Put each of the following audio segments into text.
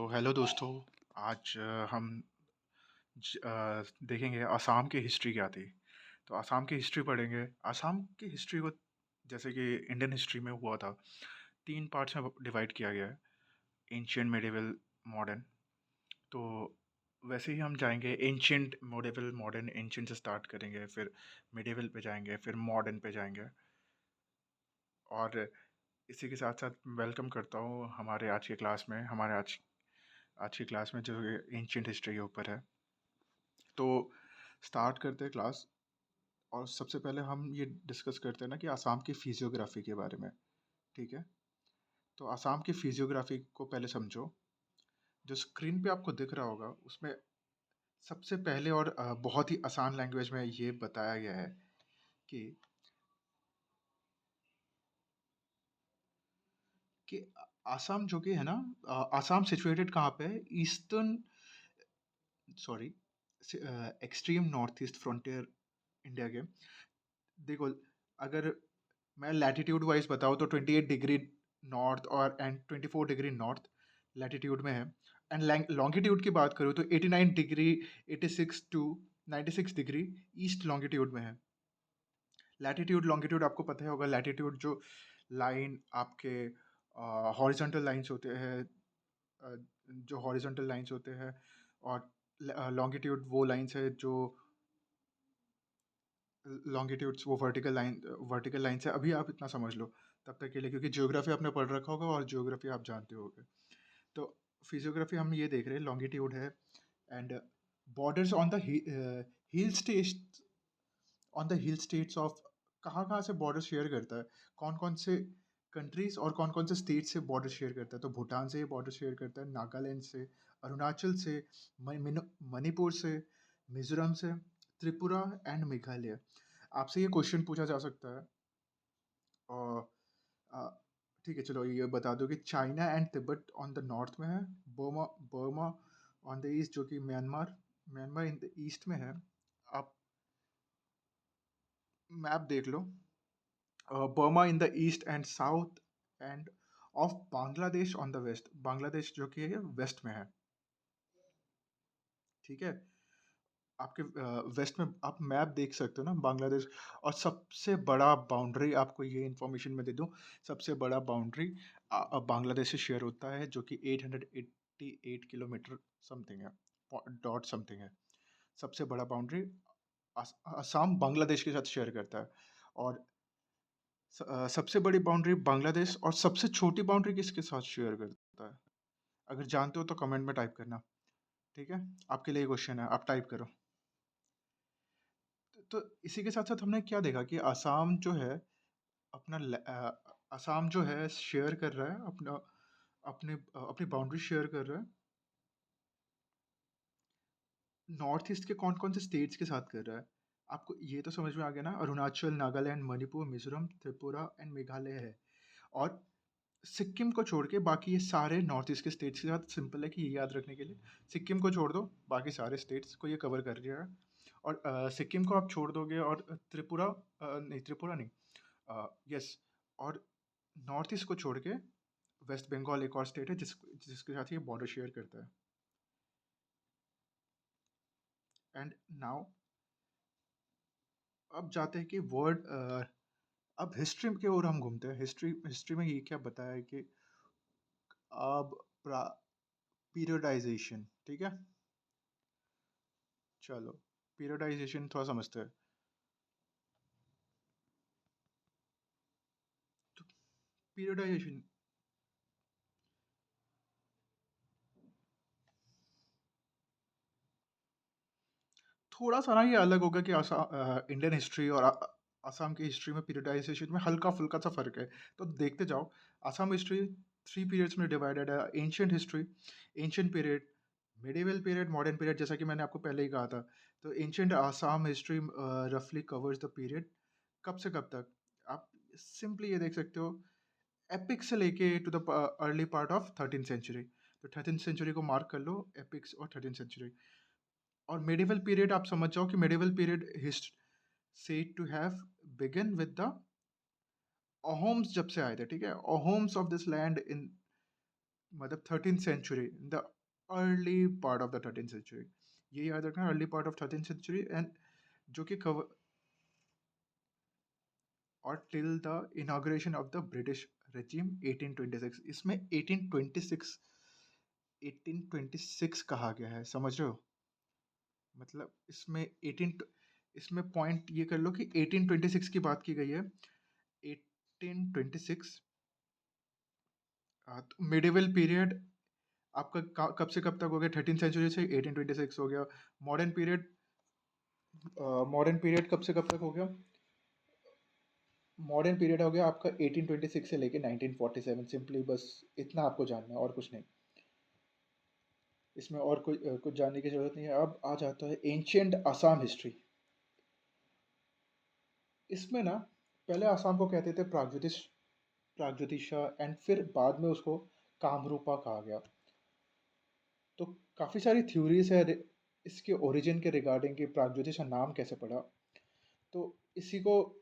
तो हेलो दोस्तों। आज हम देखेंगे असम की हिस्ट्री क्या थी। तो असम की हिस्ट्री पढ़ेंगे। असम की हिस्ट्री को जैसे कि इंडियन हिस्ट्री में हुआ था, तीन पार्ट्स में डिवाइड किया गया है: एंशियंट, मिडिवल, मॉडर्न। तो वैसे ही हम जाएंगे एंशियंट, मिडिवल, मॉडर्न। एंशियंट से स्टार्ट करेंगे, फिर मिडिवल पे जाएंगे, फिर मॉडर्न पे जाएंगे। और इसी के साथ साथ वेलकम करता हूँ हमारे आज के क्लास में, हमारे आज आज की क्लास में जो एंशियंट हिस्ट्री के ऊपर है। तो स्टार्ट करते हैं क्लास। और सबसे पहले हम ये डिस्कस करते हैं ना कि आसाम की फिजियोग्राफी के बारे में। ठीक है। तो आसाम की फिजियोग्राफी को पहले समझो। जो स्क्रीन पे आपको दिख रहा होगा उसमें सबसे पहले और बहुत ही आसान लैंग्वेज में ये बताया गया है कि कि आसाम जो कि है ना, आसाम सिचुएटेड कहाँ पे है? Eastern, sorry, extreme north east frontier India के। देखो, अगर मैं लैटिट्यूड वाइज बताऊँ तो 28 डिग्री नॉर्थ और एंड 24 डिग्री नॉर्थ लैटिट्यूड में है। एंड लॉन्गिट्यूड की बात करूँ तो 89 degree 86 to 96 degree east longitude में है। लैटिट्यूड लॉन्गिट्यूड आपको पता ही होगा। लैटिट्यूड जो लाइन आपके हॉरिजॉन्टल लाइंस होते हैं, अ, जो हॉरिजॉन्टल लाइंस होते हैं, और लॉन्गिट्यूड वो लाइंस है जो लॉन्गिट्यूड्स वो वर्टिकल लाइन से। अभी आप इतना समझ लो तब तक के लिए, क्योंकि ज्योग्राफी आपने पढ़ रखा होगा और ज्योग्राफी आप जानते होगे। तो फिजियोग्राफी हम ये देख रहे हैं, लॉन्गिट्यूड है। And borders on the hill state, on the hill states of, कहाँ कहाँ से बॉर्डर शेयर करता है, कौन कौन से कंट्रीज और कौन कौन से स्टेट से बॉर्डर शेयर करता है। तो भूटान से ये बॉर्डर शेयर करता है, नागालैंड से, अरुणाचल से, मणिपुर से, मिजोरम से, त्रिपुरा एंड मेघालय। आपसे ये क्वेश्चन पूछा जा सकता है। और अ, ठीक है, चलो ये बता दो कि China and Tibet on the north में है, Burma Burma on the east, जो कि Myanmar Myanmar in the east में है। आप मैप देख लो। Burma in the east and south, and of Bangladesh on the west, Bangladesh जो कि वेस्ट में है। ठीक है। आपके वेस्ट में आप मैप देख सकते हो ना, बांग्लादेश। और सबसे बड़ा बाउंड्री, आपको ये इन्फॉर्मेशन मैं दे दूं, सबसे बड़ा बाउंड्री बांग्लादेश से शेयर होता है, जो कि 888 किलोमीटर समथिंग है, डॉट समथिंग है। सबसे बड़ा बाउंड्री असम बांग्लादेश के साथ शेयर करता है। और सबसे बड़ी बाउंड्री बांग्लादेश, और सबसे छोटी बाउंड्री किसके साथ शेयर करता है? अगर जानते हो तो कमेंट में टाइप करना। ठीक है, आपके लिए क्वेश्चन है, आप टाइप करो। तो इसी के साथ साथ हमने क्या देखा कि आसाम जो है आसाम जो है शेयर कर रहा है अपना, अपनी बाउंड्री शेयर कर रहा है नॉर्थ ईस्ट के कौन कौन से स्टेट्स के साथ कर रहा है। आपको ये तो समझ में आ गया ना, अरुणाचल, नागालैंड, मणिपुर, मिजोरम, त्रिपुरा एंड मेघालय है। और सिक्किम को छोड़ के बाकी ये सारे नॉर्थ ईस्ट के स्टेट्स के साथ, सिंपल है कि ये याद रखने के लिए, सिक्किम को छोड़ दो, बाकी सारे स्टेट्स को ये कवर कर रहा है। और सिक्किम को आप छोड़ दोगे और त्रिपुरा, नहीं त्रिपुरा नहीं, यस, और नॉर्थ ईस्ट को छोड़ के वेस्ट बंगाल एक और स्टेट है जिसके साथ ये बॉर्डर शेयर करता है। एंड नाउ अब जाते हैं कि वर्ड, अब हिस्ट्री की ओर हम घूमते हैं। हिस्ट्री हिस्ट्री में ये क्या बताया है कि अब पीरियडाइजेशन। ठीक है, चलो पीरियडाइजेशन थोड़ा समझते हैं। तो पीरियडाइजेशन थोड़ा सा ना ये अलग होगा कि इंडियन हिस्ट्री और आसाम की हिस्ट्री में पीरियडाइजेशन में हल्का फुल्का सा फर्क है। तो देखते जाओ। आसाम हिस्ट्री थ्री पीरियड्स में डिवाइडेड है: ancient history, ancient period, medieval period, modern period, जैसा कि मैंने आपको पहले ही कहा था। तो एंशियंट आसाम हिस्ट्री रफली कवर्स द पीरियड कब से कब तक। आप सिंपली ये देख सकते हो, एपिक्स से लेके to the early part of 13th century. तो 13th सेंचुरी को मार्क कर लो, एपिक्स और 13th सेंचुरी। और मेडिवल पीरियड आप समझ जाओ कि मेडिवल पीरियड हिस्ट said to have begun with the Ahoms जब से आए थे। ठीक है, Ahoms of this land in मतलब 13th century, the early part of the 13th century, ये याद रखना, early part of 13th century, and जो कि कवर, और till the inauguration of the British regime 1826, इसमें 1826 कहा गया है, समझ रहे हो? मतलब इसमें 18, इसमें पॉइंट ये कर लो कि 1826 की बात की गई है। 1826, तो मिडिवल पीरियड आपका कब से कब तक हो गया? 13th सेंचुरी से 1826 हो गया। मॉडर्न पीरियड, मॉडर्न पीरियड कब से कब तक हो गया? मॉडर्न पीरियड हो गया आपका 1826 से लेके 1947, सिंपली बस इतना आपको जानना है और कुछ नहीं। इसमें और कुछ जानने की जरूरत नहीं है। अब आ जाता है एंशियंट असम हिस्ट्री। इसमें ना पहले असम को कहते थे प्रागज्योतिष, प्रागज्योतिषा, एंड फिर बाद में उसको कामरूपा कहा गया। तो काफ़ी सारी थ्योरीज है इसके ओरिजिन के रिगार्डिंग कि प्रागज्योतिषा नाम कैसे पड़ा। तो इसी को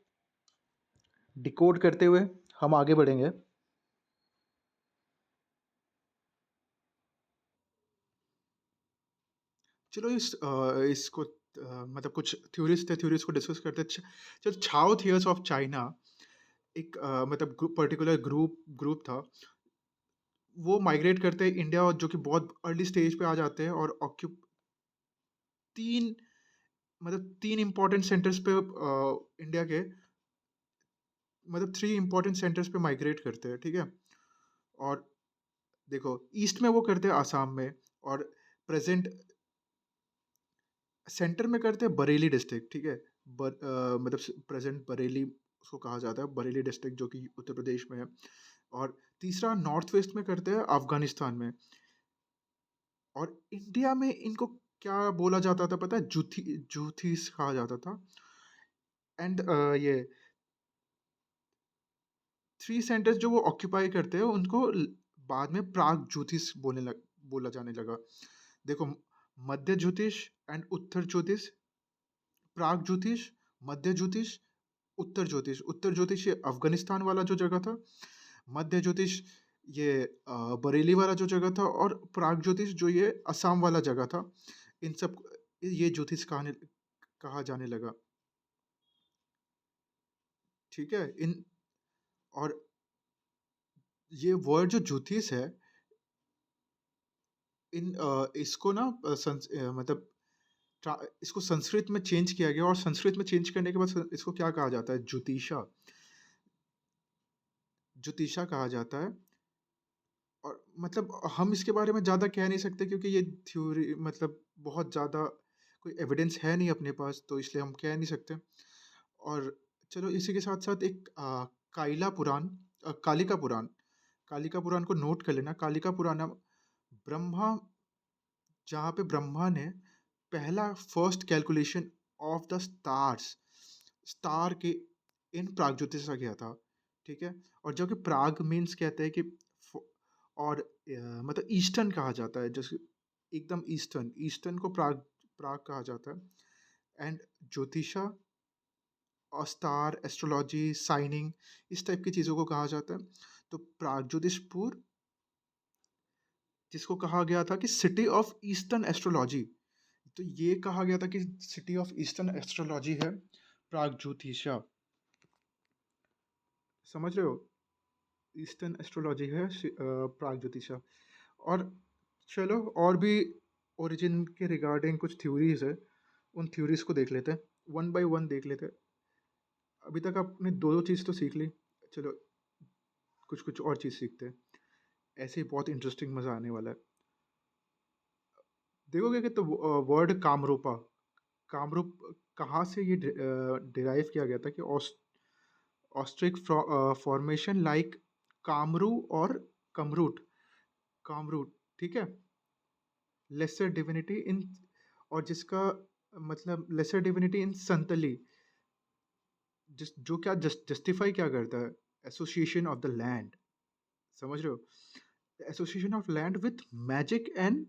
डिकोड करते हुए हम आगे बढ़ेंगे। चलो इसको मतलब कुछ थ्योरीज थे, थ्योरीज को डिस्कस करते हैं। चलो, छाओ थियर्स ऑफ चाइना, एक मतलब पर्टिकुलर ग्रुप था। वो माइग्रेट करते हैं इंडिया, और जो कि बहुत अर्ली स्टेज पे आ जाते हैं, और तीन मतलब तीन इंपॉर्टेंट सेंटर्स पे इंडिया के, मतलब 3 इंपॉर्टेंट सेंटर्स पे माइग्रेट करते हैं, ठीक है। और देखो, ईस्ट में वो करते हैं आसाम में, और प्रेजेंट सेंटर में करते हैं बरेली डिस्ट्रिक्ट, ठीक है। मतलब प्रेजेंट बरेली उसको कहा जाता है, बरेली डिस्ट्रिक्ट जो कि उत्तर प्रदेश में है। और तीसरा नॉर्थ वेस्ट में करते हैं अफगानिस्तान में। और इंडिया में इनको क्या बोला जाता था पता है? जूथीस कहा जाता था। एंड ये 3 सेंटर्स जो वो ऑक्यूपाई करते हैं उनको बाद में प्राग ज्योतिष बोला जाने लगा। देखो, मध्य ज्योतिष एंड उत्तर ज्योतिष, प्राग ज्योतिष, मध्य ज्योतिष, उत्तर ज्योतिष। उत्तर ज्योतिष ये अफगानिस्तान वाला जो जगह था, मध्य ज्योतिष ये बरेली वाला जो जगह था, और प्राग ज्योतिष जो ये असम वाला जगह था। इन सब ये ज्योतिष कहा जाने लगा, ठीक है। इन और ये वर्ड जो ज्योतिष है, इसको ना मतलब इसको संस्कृत में चेंज किया गया, और संस्कृत में चेंज करने के बाद इसको क्या कहा जाता है? ज्योतिषा, ज्योतिषा कहा जाता है। और मतलब हम इसके बारे में ज़्यादा कह नहीं सकते, क्योंकि ये थ्योरी मतलब बहुत ज़्यादा कोई एविडेंस है नहीं अपने पास, तो इसलिए हम कह नहीं सकते। और चलो, इसी के साथ साथ एक काइला पुराण, कालिका पुराण, कालिका पुराण को नोट कर लेना। कालिका पुराण ब्रह्मा, जहाँ पे ब्रह्मा ने पहला first calculation of the stars, star के इन प्रागज्योतिषा किया था, ठीक है। और जो कि प्राग मीन्स कहते हैं कि और मतलब ईस्टर्न कहा जाता है, जैसे एकदम ईस्टर्न, ईस्टर्न को प्राग प्राग कहा जाता है। एंड ज्योतिषा और स्टार एस्ट्रोलॉजी, साइनिंग, इस टाइप की चीज़ों को कहा जाता है। तो प्रागज्योतिषपुर, जिसको कहा गया था कि सिटी ऑफ ईस्टर्न एस्ट्रोलॉजी, तो ये कहा गया था कि सिटी ऑफ ईस्टर्न एस्ट्रोलॉजी है प्रागज्योतिषा, समझ रहे हो? ईस्टर्न एस्ट्रोलॉजी है प्रागज्योतिषा। और चलो, और भी ओरिजिन के रिगार्डिंग कुछ थ्योरीज है, उन थ्योरीज को देख लेते हैं, वन बाय वन देख लेते हैं। अभी तक आपने दो दो चीज़ तो सीख ली, चलो कुछ कुछ और चीज़ सीखते हैं, ऐसे ही बहुत इंटरेस्टिंग मज़ा आने वाला है। देखोगे कि तो वर्ड कामरूपा, कामरूप कहाँ से ये डिराइव किया गया था कि ऑस्ट्रिक फॉर्मेशन लाइक कामरू और कमरूट, कामरूट, ठीक है। लेसर डिविनिटी इन, और जिसका मतलब लेसर डिविनिटी इन संतली, जिस जो क्या जस्टिफाई क्या करता है? एसोसिएशन ऑफ द लैंड, समझ रहे हो? Association of land with magic and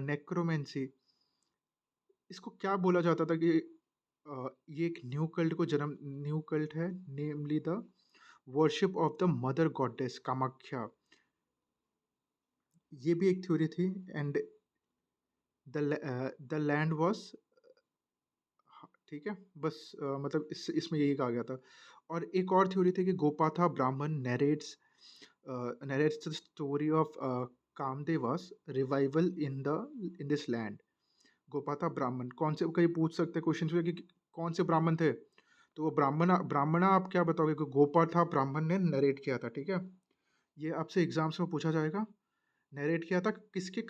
necromancy. इसको क्या बोला जाता था कि ये एक न्यू कल्ट को जन्म, न्यू कल्ट है, namely the worship of the mother goddess Kamakhya, ये भी एक थ्योरी थी। एंड द लैंड वाज, ठीक है, बस मतलब इसमें यही कहा गया था। और एक और थ्योरी थी कि गोपाथा ब्राह्मण narrates the story of Kamadeva's revival in this land. Gopatha Brahmana कौन से, कहीं पूछ सकते क्वेश्चन में कि कौन से ब्राह्मण थे, तो वो ब्राह्मणा आप क्या बताओगे कि गोपाथा ब्राह्मण ने नरेट किया था, ठीक है। ये आपसे एग्जाम्स में पूछा जाएगा। नरेट किया था किसके,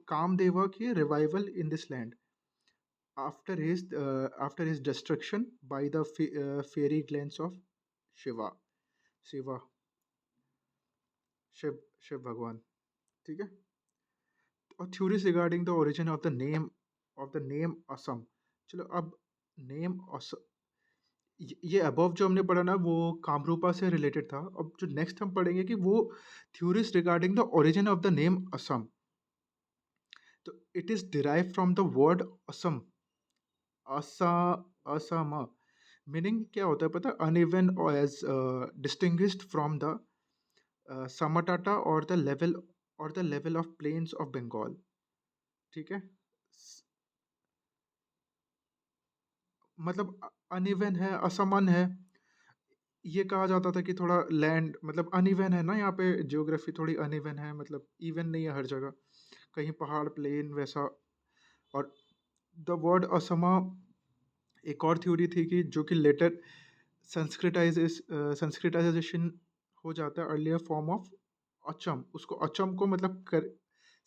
कामदेवा की revival in this land after his destruction by the fairy glens of Shiva, Shiva, Shiv Shiv भगवान, ठीक है। और theories regarding the origin of the name Assam. चलो अब नेम असम, ये अबव जो हमने पढ़ा ना वो कामरूपा से रिलेटेड था। अब जो नेक्स्ट हम पढ़ेंगे कि वो theories regarding the origin of the name Assam. तो it is derive from the word Assam, asa Assam, meaning क्या होता है पता, uneven as distinguished from the Samatata or the level of plains of Bengal, ठीक है। मतलब अनइवन है, असमान है। ये कहा जाता था कि थोड़ा लैंड मतलब अनइवन है ना, यहाँ पे जियोग्राफी थोड़ी अनइवन है, मतलब इवन नहीं है हर जगह, कहीं पहाड़ प्लेन वैसा। और द वर्ड असमा एक और थ्योरी थी कि जो कि लेटर संस्कृताइजेशन हो जाता है अर्लियर फॉर्म ऑफ अचम, उसको अचम को मतलब कर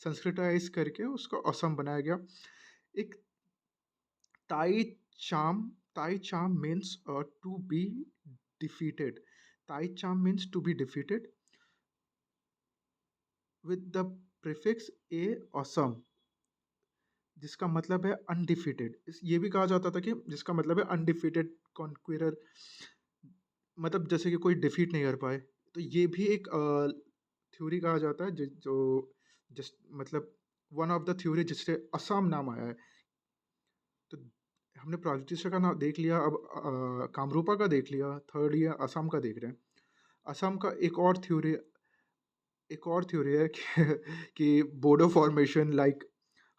संस्कृताइज करके उसको असम बनाया गया। एक ताई चाम, ताई cham means to be defeated, Tai cham means to be defeated with the prefix a Assam, जिसका मतलब है अनडिफीटेड। ये भी कहा जाता था कि जिसका मतलब है अनडिफीटेड कॉन्क्विरर, मतलब जैसे कि कोई डिफीट नहीं कर पाए। तो ये भी एक थ्योरी कहा जाता है जो जिस मतलब वन ऑफ द थ्योरी जिससे असम नाम आया है। तो हमने प्रागज्योतिष का नाम देख लिया, अब कामरूपा का देख लिया, थर्ड ये असम का देख रहे हैं। असम का एक और थ्योरी है कि Bodo formation like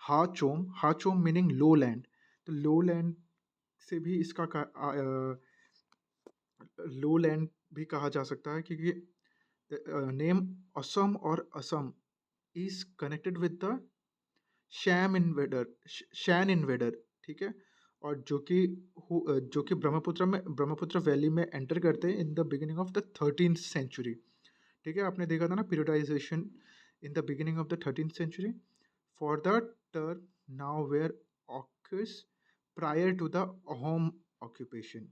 Hachom meaning low land. तो लो लैंड से भी इसका लो लैंड भी कहा जा सकता है, क्योंकि name Assam or Assam is connected with the Shan invader, ठीक है। और जो कि ब्रह्मपुत्र वैली में एंटर करते हैं in the beginning of the 13th century, ठीक है। आपने देखा था ना periodisation in the beginning of the 13th century for the term now where occurs prior to the Ahom occupation,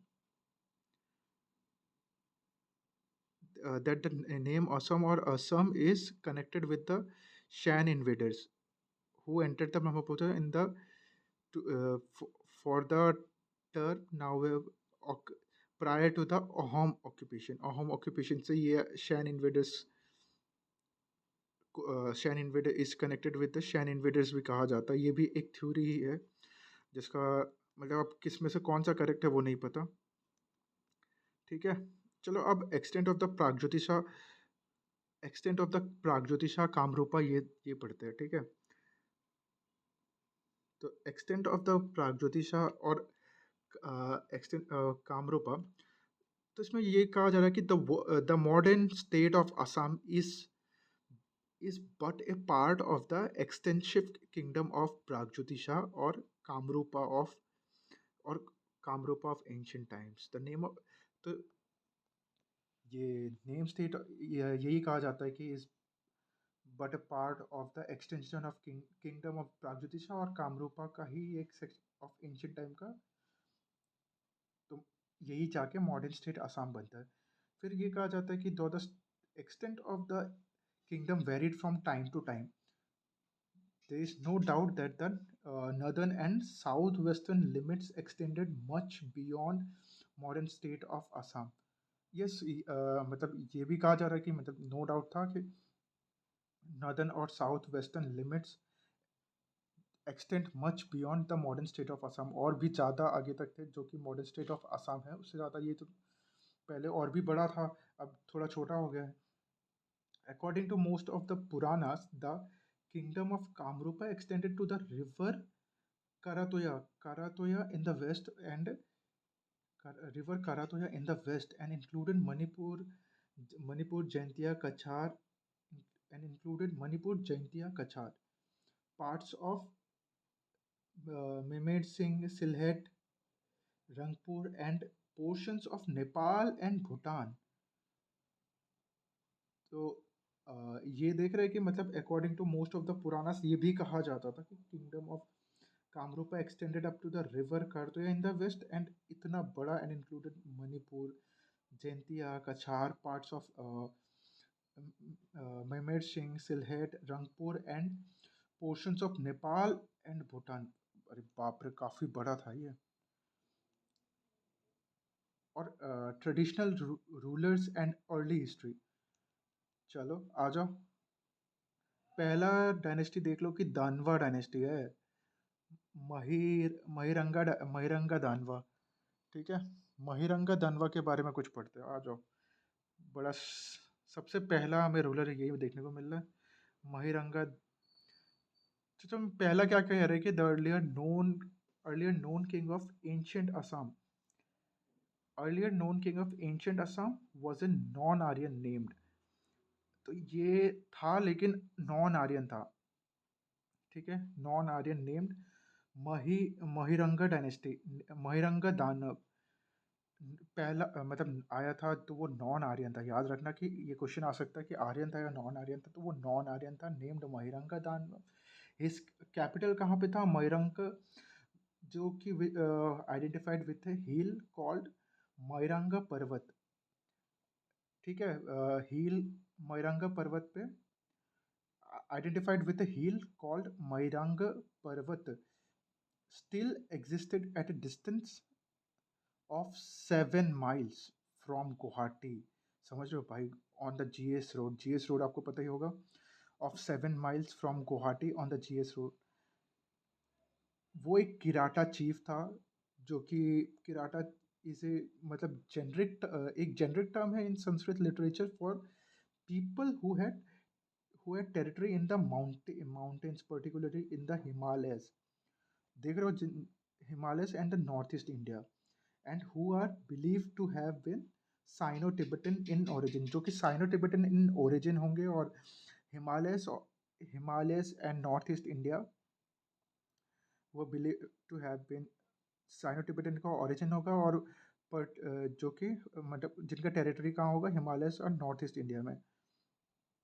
that the name Assam or Assam is connected with the Shan invaders who entered the Brahmaputra in the for the term now prior to the Ahom occupation. Ahom occupation से ये Shan invader is connected with the Shan invaders भी कहा जाता है। ये भी एक theory ही है जिसका मतलब अब किस में से कौन सा करेक्ट है वो नहीं पता, ठीक है। चलो अब एक्सटेंट ऑफ द प्रागज्योतिषा कामरूपा ये पढ़ते हैं, ठीक है। तो एक्सटेंट ऑफ द प्रागज्योतिषा और एक्सटेंट कामरूपा, तो इसमें ये कहा जा रहा है कि the modern state of Assam is but a part of the extensive kingdom of Pragjyotisha और और Kamarupa of ancient times. The name of, तो ये नेम स्टेट यही कहा जाता है कि is but a part of the extension of kingdom of Pragjyotisha और कामरूपा का ही एक सेक्शन ऑफ एंशियंट टाइम का। तो यही जाके मॉडर्न स्टेट असम बनता है। फिर ये कहा जाता है कि though the extent of the kingdom varied from time to time, there is no doubt that the northern and southwestern limits extended much beyond modern state of Assam. Yes, मतलब ये भी कहा जा रहा है कि मतलब नो डाउट था कि नॉर्दर्न और south western limits extend much beyond the modern state of Assam, और भी ज़्यादा आगे तक थे जो कि मॉडर्न स्टेट ऑफ असम है उससे ज़्यादा। ये तो पहले और भी बड़ा था, अब थोड़ा छोटा हो गया है। According to most of the Puranas, the kingdom of Kamrupa extended to the river Karatoya in the west and river Karatoya in the west and included Jaintia, Kachar, parts of Mehmed Singh, Sylhet, Rangpur, and portions of Nepal and Bhutan. तो ये देख रहे हैं कि मतलब according to most of the Puranas ये भी कहा जाता था कि kingdom of Kamarupa extended up to the river Karatoya in the west and इतना बड़ा and included Manipur, Jaintia, Cachar, parts of Mymensingh, Sylhet, Rangpur and portions of Nepal and Bhutan. अरे बाप रे, काफ़ी बड़ा था ये। और traditional rulers and early history, चलो आ जाओ। पहला डायनेस्टी देख लो कि दानवा डायनेस्टी है। महिरंगा दानवा। ठीक है, महिरंगा दानवा के बारे में कुछ पढ़ते हैं, आ जाओ। बड़ा सबसे पहला हमें रूलर यही देखने को मिल रहा है, महिरंगा। तो तुम पहला क्या कह रहे हैं कि the earlier known king of ancient Assam, earlier known king of ancient Assam was a non Aryan named. तो ये था लेकिन नॉन आर्यन था। ठीक है, non Aryan named Mahiranga dynasty, Mahiranga Danava पहला मतलब आया था, तो वो नॉन आर्यन था। याद रखना कि ये क्वेश्चन आ सकता है कि आर्यन था या नॉन आर्यन था, तो वो नॉन आर्यन था, नेम्ड महिरंगा दानव। हिज कैपिटल कहाँ पे था? महिरंग, जो कि identified with a hill called Mahiranga Parvat. ठीक है, हिल महिरंगा पर्वत पे identified with a hill called Mairanga Parvat, still existed at a distance of 7 miles from Guwahati. समझ रहे हो भाई? On the GS road आपको पता ही होगा, of 7 miles from Guwahati on the GS road. वो एक किराटा चीफ था, जो कि किराटा इसे मतलब एक जेनरिक टर्म है in Sanskrit literature for people who had territory in the mountains, particularly in the Himalayas. देख रहे हो, Himalayas and the northeast India, and who are believed to have been Sino-Tibetan in origin, जो कि Sino-Tibetan in origin होंगे, और Himalayas and northeast India वो believed to have been Sino-Tibetan का origin होगा, और जो कि मतलब जिनका टेरिटरी कहाँ होगा? हिमालयस और नॉर्थ ईस्ट इंडिया में।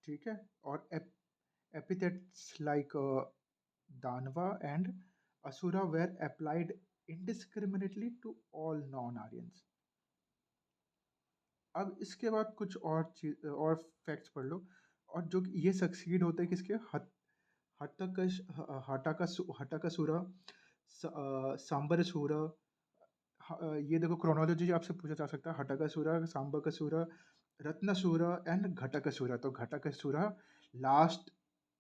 ठीक है, और epithets like Danva and Asura were applied indiscriminately to all non-Aryans. अब इसके बाद कुछ और चीज और फैक्ट्स पढ़ लो। और जो ये सक्सीड होते हैं किसके? हटाकासुरा, सांबरसूरा। ये देखो, क्रोनोलॉजी आपसे पूछा जा सकता है, हटाकासुरा, सांबकसुरा, रत्नसुरा एंड घटकसुरा। तो घटकसुरा लास्ट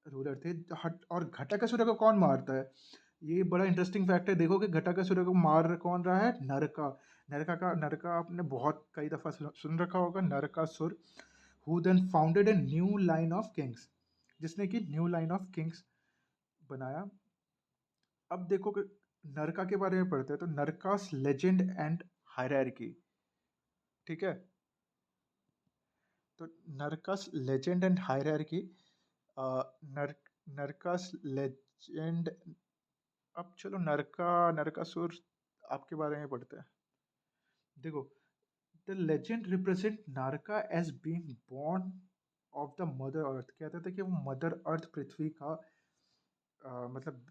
रूलर थे। और घटकासुर को कौन मारता है? ये बड़ा इंटरेस्टिंग फैक्ट है। देखो कि घटकासुर को मार कौन रहा है? नरका। नरका आपने बहुत कई दफ़ा सुन रखा होगा, Narakasura, who then founded a new line of kings, जिसने कि न्यू लाइन ऑफ किंग्स बनाया। अब देखो कि नरका के बारे में पढ़ते हैं, तो नरकास लेजेंड एंड हायरार्की। ठीक है, तो Naraka's legend and hierarchy, Naraka's legend. अब चलो नरकासुर आपके बारे में पढ़ते हैं। देखो, the legend represent Naraka as being born of the mother earth. कहते थे कि वो मदर अर्थ पृथ्वी का मतलब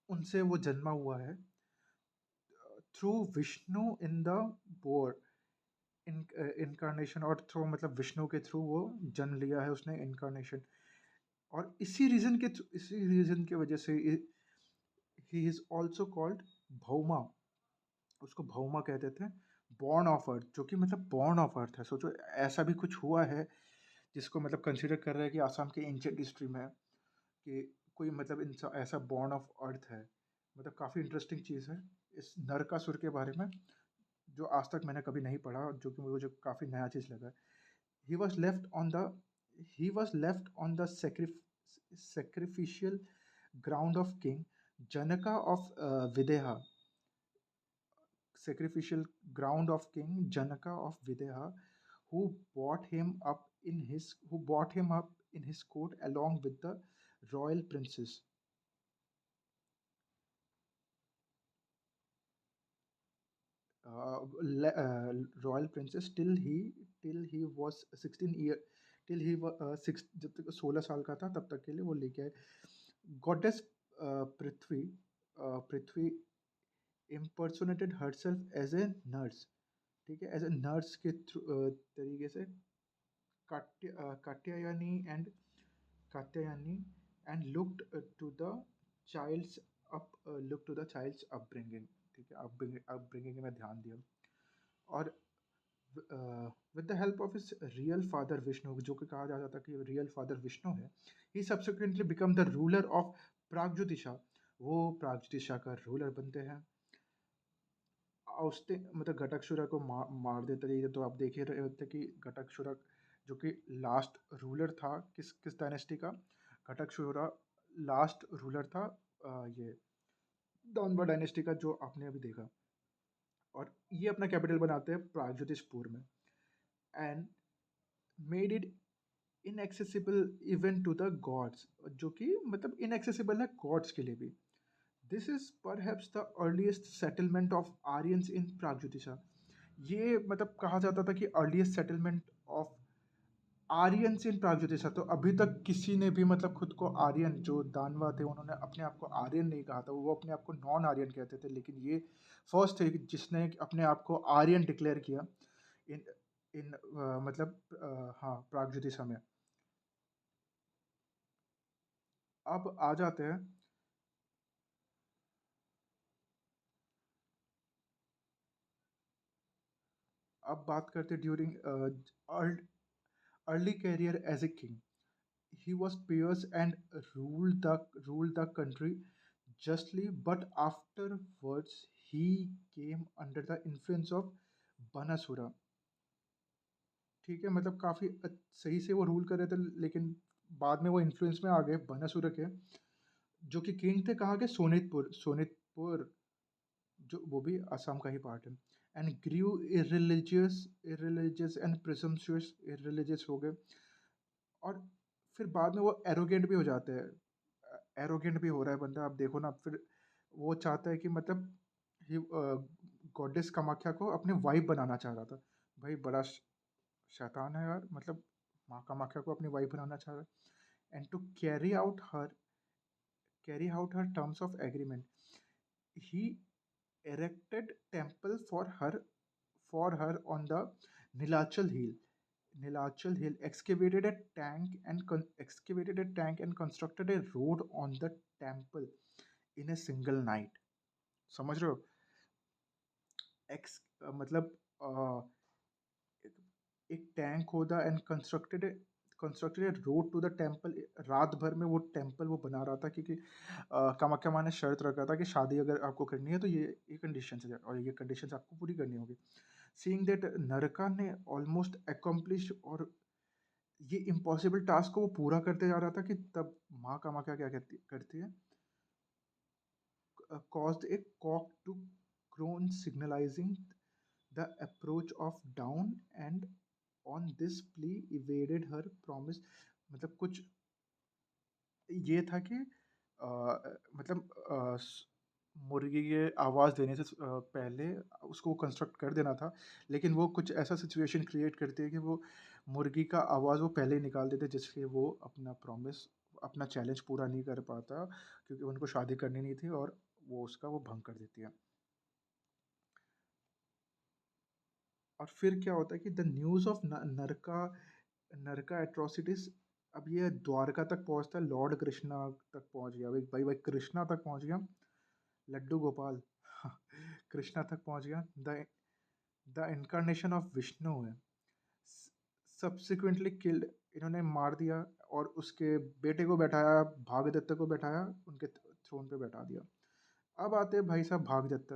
उनसे वो जन्मा हुआ है। Through Vishnu in the bore incarnation, और थ्रू मतलब विष्णु के थ्रू वो जन्म लिया है उसने, इनकारनेशन। और इसी रीजन की वजह से he is also called Bhauma. उसको भौमा कहते थे, बॉर्न ऑफ अर्थ, जो कि मतलब बॉर्न ऑफ अर्थ है। सोचो ऐसा भी कुछ हुआ है जिसको मतलब कंसिडर कर रहे हैं कि आसाम के एंशिएंट हिस्ट्री में कि कोई मतलब इंसान ऐसा बॉर्न ऑफ अर्थ है। मतलब काफ़ी इंटरेस्टिंग चीज़ है इस नरकासुर के बारे में। जो आज तक मैंने कभी नहीं पढ़ा, जो कि मुझे काफ़ी नया चीज़ लगा। he was left on the he was left on the sacrificial ground of king Janaka of Videha, sacrificial ground of king Janaka of Videha, who brought him up in his court along with the royal princes. Royal princess till he was 16 year, till he was six, जब तक 16 साल का था तब तक के लिए वो लेके आए। Goddess Prithvi impersonated herself as a nurse, ठीक है, एज ए नर्स के तरीके से Katyayani and Katyayani and to the child's look to the child's upbringing, ठीक है, अपब्रिंगिंग में ध्यान दिया। और with the help of his real father Vishnu, जो कि कहा जाता था कि रियल फादर विष्णु है, ही subsequently become the ruler of Pragjyotisha, वो प्रागज्योतिषा का रूलर बनते हैं। उसने मतलब घटकशुरा को मार देते थे, तो आप देख ही रहे होते कि घटकशुरा जो कि लास्ट रूलर था किस किस डायनेस्टी का, घटकशुरा लास्ट रूलर था ये दानवा डायनेस्टी का, जो आपने अभी देखा। और ये अपना कैपिटल बनाते हैं प्रागज्योतिषपुर में, and made it inaccessible even to the gods, जो कि मतलब इनएक्सेसिबल है गॉड्स के लिए भी। This is perhaps the earliest settlement of Aryans in Pragjyotisha. ये मतलब कहा जाता था कि earliest settlement of Aryans in Pragjyotisha. तो अभी तक किसी ने भी मतलब खुद को आर्यन, जो दानवा थे उन्होंने अपने आप को आर्यन नहीं कहा था, वो अपने आप को नॉन आर्यन कहते थे, लेकिन ये फर्स्ट थे जिसने अपने आप को आर्यन डिक्लेयर किया इन इन मतलब हाँ प्रागज्योतिषा में। अब आ जाते हैं, अब बात करते हैं during early career as a king. He was pious and ruled the country justly, but afterwards he came under the influence of Banasura। ठीक है, मतलब काफ़ी सही से वो रूल कर रहे थे, लेकिन बाद में वो इन्फ्लुएंस में आ गए बनासुर के, जो कि किंग थे कहाँ के, सोनितपुर, जो वो भी असम का ही पार्ट है। एंड ग्रीव इररिलीजियस एंड प्रिसम्पचुअस, इररिलीजियस हो गए, और फिर बाद में वो एरोगेंट भी हो जाते हैं। एरोगेंट भी हो रहा है बंदा, आप देखो ना। फिर वो चाहता है कि मतलब गॉडेस कामाख्या को अपने वाइफ बनाना चाह रहा था। भाई बड़ा शैतान है यार, मतलब माँ कामाख्या को अपनी वाइफ बनाना चाह रहा है। And to carry out her terms of agreement, he erected temple for her on the Nilachal Hill. Nilachal Hill excavated a tank and constructed a road on the temple in a single night। समझ रहे हो? मतलब एक tank खोदा and constructed a road to the temple. रात भर में वो टेम्पल वो बना रहा था, क्योंकि कामाख्या माँ ने शर्त रखा था कि शादी अगर आपको करनी है तो ये कंडीशन है, और ये कंडीशन आपको पूरी करनी होगी। सीइंग दैट नरका ने ऑलमोस्ट अकम्प्लिश, और ये इम्पॉसिबल टास्क को वो पूरा करते जा रहा था, कि तब माँ कामाख्या क्या करती है, caused a cock to crow signalizing the approach of dawn, and on this plea evaded her promise। मतलब कुछ ये था कि मतलब मुर्गी के आवाज़ देने से पहले उसको कंस्ट्रक्ट कर देना था, लेकिन वो कुछ ऐसा सिचुएशन क्रिएट करती है कि वो मुर्गी का आवाज़ वो पहले ही निकाल देते, जिससे वो अपना प्रॉमिस, अपना चैलेंज पूरा नहीं कर पाता, क्योंकि उनको शादी करनी नहीं थी, और वो भंग कर देती है। और फिर क्या होता है कि द न्यूज़ ऑफ नरका नरका एट्रोसिटीज, अब ये द्वारका तक पहुंचता है, लॉर्ड कृष्णा तक पहुंच गया। भाई भाई भाई कृष्णा तक पहुंच गया, लड्डू गोपाल कृष्णा तक पहुंच गया। द इनकारनेशन ऑफ विष्णु है सब्सिक्वेंटली किल्ड, इन्होंने मार दिया, और उसके बेटे को बैठाया, भागदत्त को बैठाया, उनके थ्रोन पे बैठा दिया। अब आते हैं भाई साहब भागदत्त।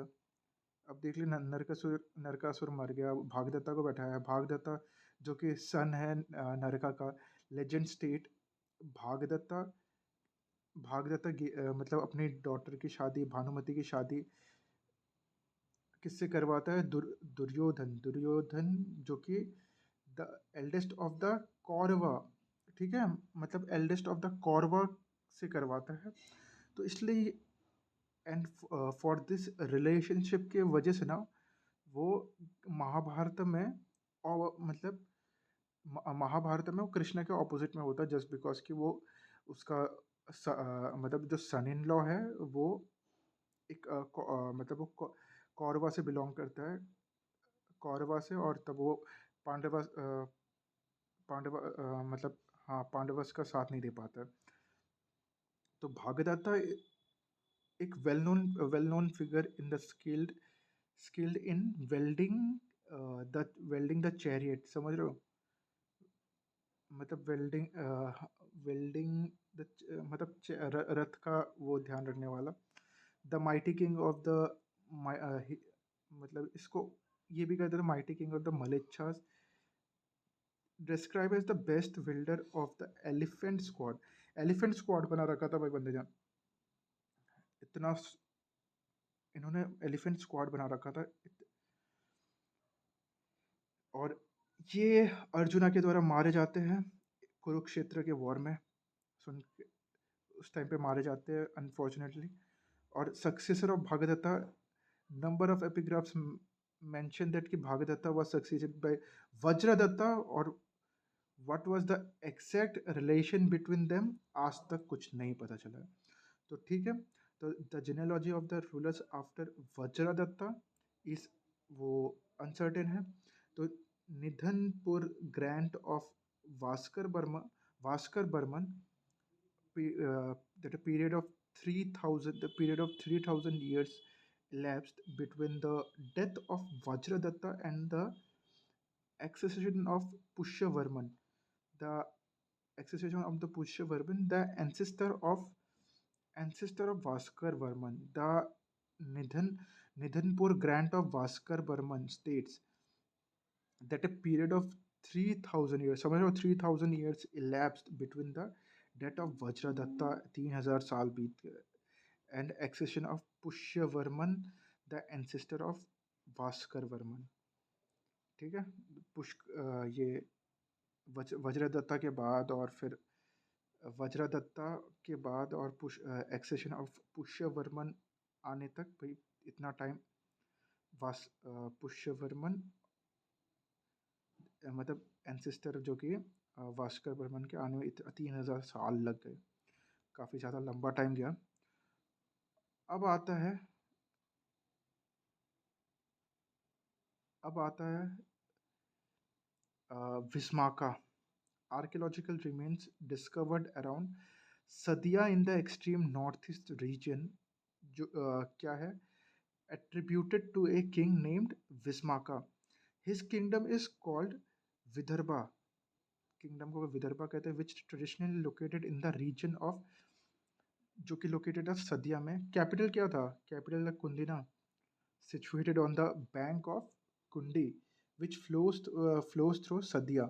अब देख ले, नरकासुर मर गया, भागदत्ता को बैठाया है। भागदत्ता जो कि सन है नरका का, लेजेंड स्टेट। भागदत्ता भागदत्ता मतलब अपनी डॉटर की शादी, भानुमति की शादी किससे करवाता है? दुर्योधन जो कि the eldest of the Kaurava, ठीक है, मतलब एल्डेस्ट ऑफ द कौरवा से करवाता है। तो इसलिए एंड फॉर दिस रिलेशनशिप के वजह से ना, वो महाभारत में, और मतलब महाभारत में वो कृष्ण के ऑपोजिट में होता है, जस्ट बिकॉज कि वो उसका मतलब जो सन इन लॉ है वो एक मतलब वो कौरवा से बिलोंग करता है, कौरवा से। और तब वो पांडवा मतलब हाँ, पांडवस का साथ नहीं दे पाता है। तो भागदत्ता एक well known figure in the skilled in welding, the chariot, समझ रहे हो? मतलब वेल्डिंग द मतलब रथ का वो ध्यान रखने वाला। The mighty king of the, मतलब इसको ये भी कहते थे, mighty king of the Mlechchhas, describe as the best builder of the elephant squad बना रखा था भाई बंदे जान। इतना इन्होंने एलिफेंट स्क्वाड बना रखा था। और ये अर्जुना के द्वारा मारे जाते हैं कुरुक्षेत्र के वॉर में, सुन के उस टाइम पे मारे जाते हैं अनफॉर्चुनेटली। और successor of Bhagadatta, number of epigraphs mention that कि Bhagadatta was succeeded by Vajradatta, और what was the exact relation between them आज तक कुछ नहीं पता चला है। तो ठीक है, तो the genealogy of the rulers after Vajradatta is वो अनसर्टेन है। तो Nidhanpur grant of Bhaskar Barma Bhaskar Barman, that a period of 3000 years elapsed between the death of Vajradatta and the accession of Pushyavarman. The accession of the Pushyavarman, the ancestor of Vaskar Varman. The Nidhanpur grant of Vaskar Varman states that a period of 3000 years, समझ रहे हो, 3000 years elapsed between the death of Vajradatta, 3000 साल बीत गए, and accession of Pushyavarman, the ancestor of Vaskar Varman। ठीक है, ये वज्रदत्ता के बाद, और फिर वज्रदत्ता के बाद और एक्सेशन ऑफ पुष्यवर्मन आने तक भाई इतना टाइम, पुष्यवर्मन मतलब एंसेस्टर जो कि वास्कर बर्मन के आने में 3000 साल लग गए, काफ़ी ज़्यादा लंबा टाइम गया। अब आता है विस्माका, archaeological remains discovered around Sadiya in the extreme northeast region, जो क्या है, attributed to a king named Vismaka. His kingdom is called Vidarbha, kingdom को विदर्भा कहते हैं, which traditionally located in the region of, जो कि लोकेटेड है सदिया में। कैपिटल क्या था? Capital Kundina, situated on the bank of Kundi which flows through Sadiya.